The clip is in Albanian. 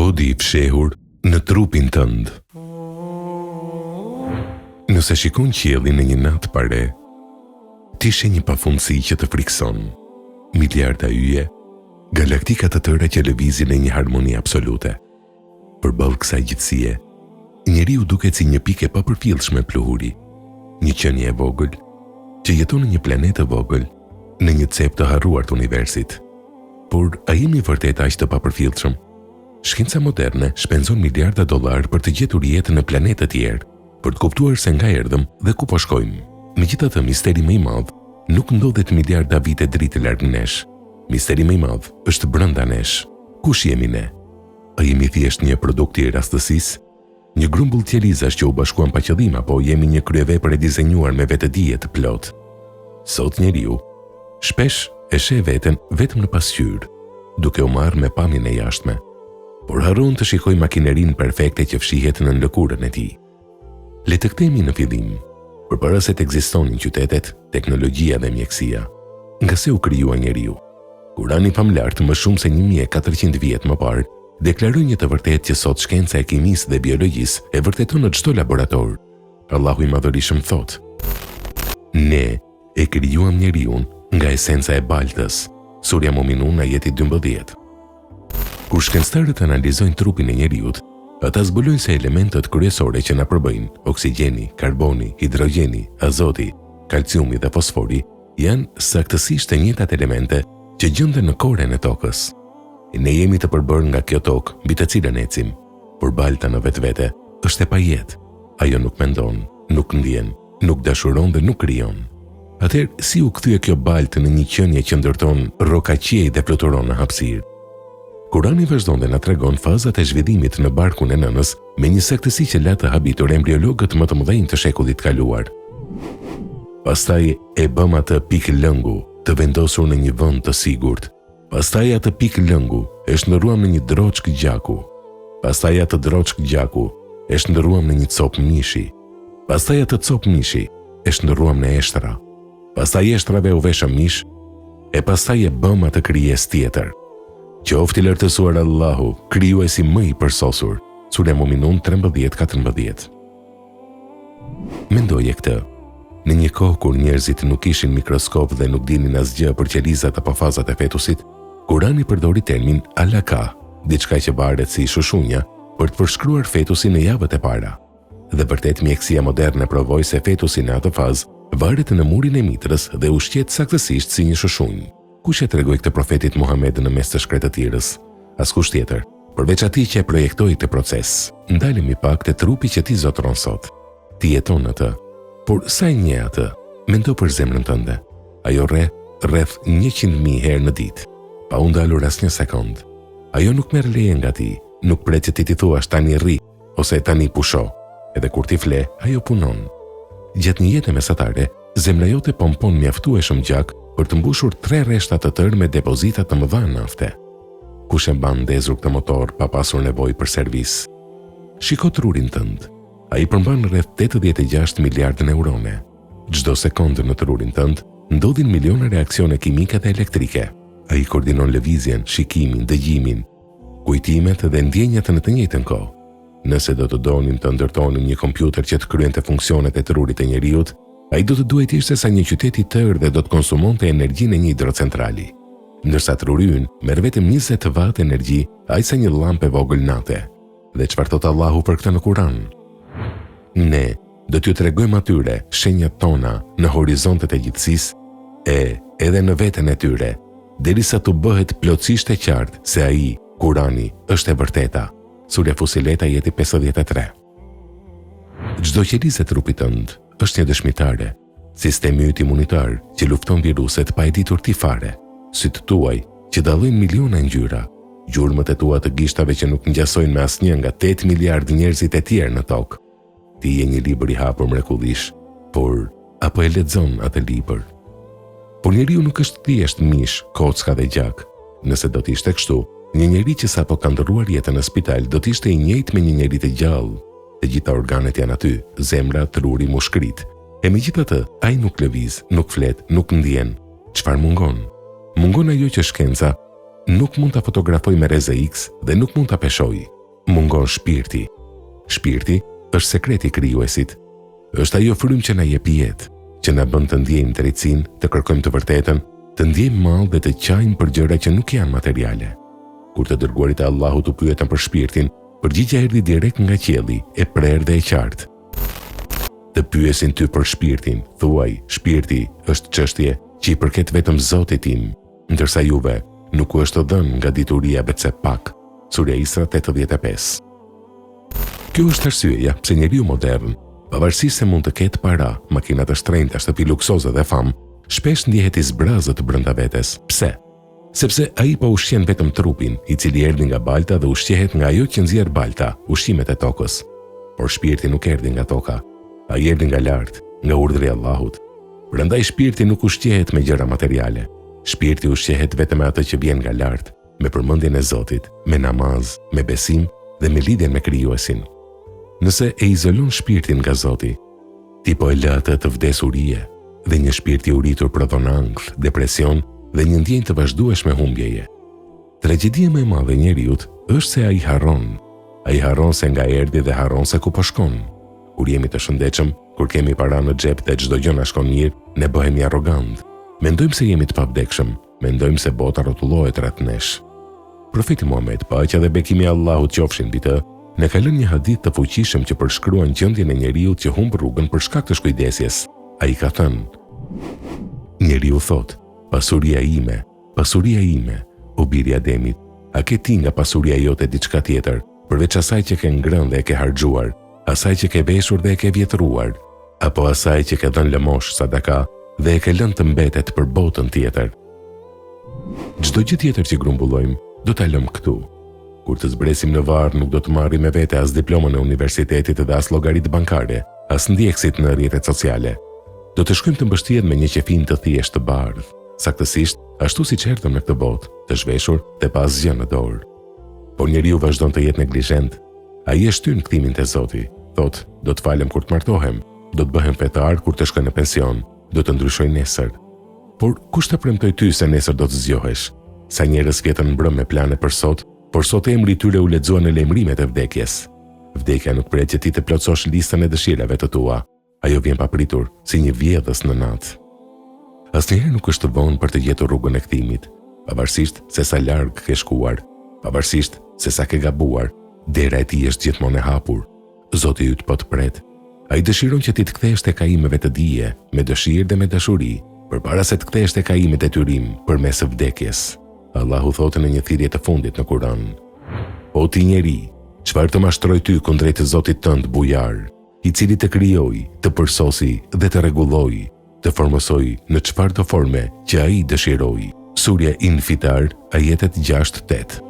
Kodi i fshehur në trupin tënd. Nëse shikon qiellin në një natë pare, ti sheh një pafundësi që të frikson. Miliarda yje, galaktika të tëra që lëvizin në një harmoni absolute. Përballë kësaj gjithësie, njeriu duket si një pikë e papërfillshme pluhuri, një qenie e vogël që jeton në një planet të vogël, në një cep të harruar të universit. Por a jemi vërtet aq të papërfillshëm? Shkenca moderne shpenzon miliarda dollar për të gjetur jetë në planetë të tjerë, për të kuptuar se nga erdhëm dhe ku po shkojmë. Megjithatë, misteri më i madh nuk ndodhet miliarda vite dritë larg nesh. Misteri më i madh është brenda nesh. Kush jemi ne? A jemi thjesht një produkt i rastësisë? Një grumbull tjelizash që u bashkuan pa qëllim, apo jemi një kryevepër e dizenjuar me vetëdije të plot? Sot njeriu shpesh e sheh veten vetëm në pasqyrë, duke u marrë me pamjen e jashtme, por harron të shikoj makinerinë perfekte që fshihet në lëkurën e tij. Le të kthehemi në fillim, përpara se të ekzistonin qytetet, teknologjia dhe mjekësia. Nga se u krijua njeriu? Kurani famlart më shumë se 1400 vjet më parë deklaroi një të vërtetë që sot shkenca e kimisë dhe biologjisë e vërteton në çdo laborator. Allahu i Madhërisëm thotë: Ne e krijuam njeriun nga esenca e baltës. Surja Muminun ajeti 12. Kur shkencëtarët analizojnë trupin e njeriut, ata zbulojnë se elementët kryesore që na përbëjnë, oksigjeni, karboni, hidrogjeni, azoti, kalciumi dhe fosfori, janë saktësisht të njëjtat elemente që gjenden në korën e tokës. Ne jemi të përbërë nga kjo tokë mbi të cilën ecim, por balta në vetvete është e pajetë. Ajo nuk mendon, nuk ndjen, nuk dashuron dhe nuk krijon. Atëherë, si u kthye kjo baltë në një qenie që ndërton rrokaqiej dhe fluturon në hapësirë? Kurani vazhdon dhe na tregon fazat e zhvillimit në barkun e nënës me një saktësi që la të habitur embriologët më të mëdhenj të shekullit kaluar. Pastaj e bëm atë pikë lëngu të vendosur në një vend të sigurt. Pastaj atë pikë lëngu e shndërruam në një droçk gjaku. Pastaj atë droçk gjaku e shndërruam në një copë mishi. Pastaj atë copë mishi e shndërruam në eshtra. Pastaj eshtrave u veshëm mish, e pastaj e bëm atë krijesë tjetër. Qoftë i lartësuar Allahu, krijuesi më i përsosur. Surja Muminun 13-14. Mendoje këtë. Në një kohë kur njerëzit nuk kishin mikroskop dhe nuk dinin asgjë për qelizat apo fazat e fetusit, Kurani përdori termin alaka, diçka që varet si shushunja, për të përshkruar fetusin në javët e para. Dhe vërtet mjekësia moderne provoi se fetusi në atë fazë varet në murin e mitrës dhe ushqet saktësisht si një shushunjë. Kush e tregoi këtë profetit Muhammed në mes të shkretëtirës? Askush tjetër, përveç atij që e projektoi këtë proces. Ndalemi pak te trupi që ti zotron sot. Ti jeton atë, por sa e njeh atë? Mendo për zemrën tënde. Ajo rreth 100.000 herë në ditë, pa u ndalur asnjë sekond. Ajo nuk merr leje nga ti, nuk pret që ti t'i thuash tani rri ose tani pusho. Edhe kur ti fle, ajo punon. Gjatë një jete mesatare, zemra jote pompon mjaftueshëm gjak për të mbushur 3 rreshta të tërë me depozita të mëdha nafte. Kush e mban ndezur këtë motor pa pasur nevojë për servis? Shiko trurin tënd. Ai përmban rreth 86 miliardë neurone. Çdo sekondë në trurin tënd ndodhin miliona reaksione kimike dhe elektrike. Ai koordinon lëvizjen, shikimin, dëgjimin, kujtimet dhe ndjenjat në të njëjtën kohë. Nëse do të donim të ndërtonim një kompjuter që të kryente funksionet e trurit e njeriut, ai do të duhet ishte sa një qytet i tërë dhe do të konsumonte energjinë e një hidrocentrali. Ndërsa truri ynë merr vetëm 20 watt energji, aq sa një llampë e vogël nate. Dhe çfarë thot Allahu për këtë në Kur'an? Ne do t'ju tregojmë atyre shenjat tona në horizontet e gjithësisë edhe në veten e tyre, derisa t'u bëhet plotësisht e qartë se ai, Kurani, është e vërteta. Surja Fusilet ajeti 53. Çdo qelizë e trupit tënd është një dëshmitare. Sistemi yt imunitar që lufton viruset pa e ditur ti fare. Sytë tuaj që dallojnë miliona ngjyra. Gjurmët e tua të gishtave që nuk ngjasojnë me asnjë nga 8 miliardë njerëzit e tjerë në tokë. Ti je një libër i hapur mrekullish, por apo e lexon atë libër? Por njeriu nuk është thjesht mish, kocka dhe gjak. Nëse do të ishte kështu, një njeri që sapo ka ndërruar jetën në spital do të ishte i njëjtë me një njeri të gjallë. Të gjitha organet janë aty, zemra, truri, mushkrit. E megjithatë, ai nuk lëviz, nuk flet, nuk ndjen. Çfarë mungon? Mungon ajo që shkenca nuk mund ta fotografoj me reze X dhe nuk mund ta peshoj. mungon shpirti. Shpirti është sekreti krijuesit. Është ajo frymë që na jep jetë, që na bën të ndjejmë drejtësinë, të kërkojmë të vërtetën, të ndjejmë mall dhe të qajmë për gjëra që nuk janë materiale. Kur të dërguarit e Allahut u pyetën për shpirtin, përgjigjja erdhi direkt nga qielli, e prerë dhe e qartë. Të pyesin ty për shpirtin, thuaj, shpirti është çështje që i përket vetëm Zotit tim, ndërsa juve nuk u është dhënë nga dituria vetëse pak. Surja Isra 85. Kjo është arsyeja pse njeriu modern, pavarësisht se mund të ketë para, makina të shtrenjta, shtëpi luksoze dhe famë, shpesh ndjehet i zbrazët brenda vetes. Pse? Sepse ai po ushqen vetëm trupin, i cili erdhi nga balta dhe ushqehet nga ajo që nxjerr balta, ushqimet e tokës. Por shpirti nuk erdhi nga toka, ai erdhi nga lart, nga urdhri i Allahut. Prandaj shpirti nuk ushqehet me gjëra materiale. Shpirti ushqehet vetëm me atë që vjen nga lart, me përmendjen e Zotit, me namaz, me besim dhe me lidhjen me krijuesin. Nëse e izolon shpirtin nga Zoti, ti po e lë atë të vdesurie, dhe një shpirt i uritur prodhon ankth, depresion dhe një ndjenjë të vazhdueshme humbjeje. Tragjedia më e madhe e njeriut është se ai harron. Ai harron se nga erdhi dhe harron se ku po shkon. Kur jemi të shëndetshëm, kur kemi para në xhep dhe çdo gjë na shkon mirë, ne bëhemi arrogant. Mendojmë se jemi të pavdekshëm, mendojmë se bota rrotullohet rreth nesh. Profeti Muhammed, paqja dhe bekimi i Allahut qofshin mbi të, ne ka lënë një hadith të fuqishëm që përshkruan gjendjen e njeriut që humb rrugën për shkak të shkujdesjes. Ai ka thënë: njeriu thot, pasuria ime, o biri i Ademit, a ke ti nga pasuria jote diçka tjetër, përveç asaj që ke ngrënë dhe e ke harxhuar, asaj që ke veshur dhe e ke vjetruar, apo asaj që ke dhënë lëmosh sadaka dhe e ke lënë të mbetet për botën tjetër? Çdo gjë tjetër që grumbullojmë, do ta lëm këtu. Kur të zbresim në varr, nuk do të marrim me vete as diplomën e universitetit dhe as llogaritë bankare, as ndjekësit në rrjetet sociale. Do të shkojmë të mbështjet me një qefin të thjesht të bardhë, saktësisht ashtu siç erdhëm në këtë botë, të zhveshur dhe pa asgjë në dorë. Por njeriu vazhdon të jetë neglizhent. Ai e shtyn kthimin te Zoti. Thot, do të falem kur të martohem, do të bëhem fetar kur të shkoj në pension, do të ndryshoj nesër. Por kush të premtoj ty se nesër do të zgjohesh? Sa njerëz vjetën mbrëm me plane për sot, por sot emri i tyre u lexuan në lajmërimet e vdekjes. Vdekja nuk pret që ti të plotësosh listën e dëshirave të tua. Ajo vjen papritur, si një vjedhës në natë. Asnjëherë nuk është të vonë për të gjetur rrugën e kthimit, pavarësisht se sa larg ke shkuar, pavarësisht se sa ke gabuar, dera e tij është gjithmonë e hapur. Zoti yt po të pret. Ai dëshiron që ti të kthehesh tek ai me vetë dije, me dëshirë dhe me dashuri, përpara se të kthehesh tek ai me detyrim përmes vdekjes. Allahu thotë në një thirrje të fundit në Kur'an: O ti njeri, çfarë të mashtroj ty kundrejt Zotit tënd bujar, i cili të krijoi, të përsosi dhe të rregulloi, të formosoi në çfarëdo forme që ai dëshiroi. Surja Infitar, ajetet 6-8.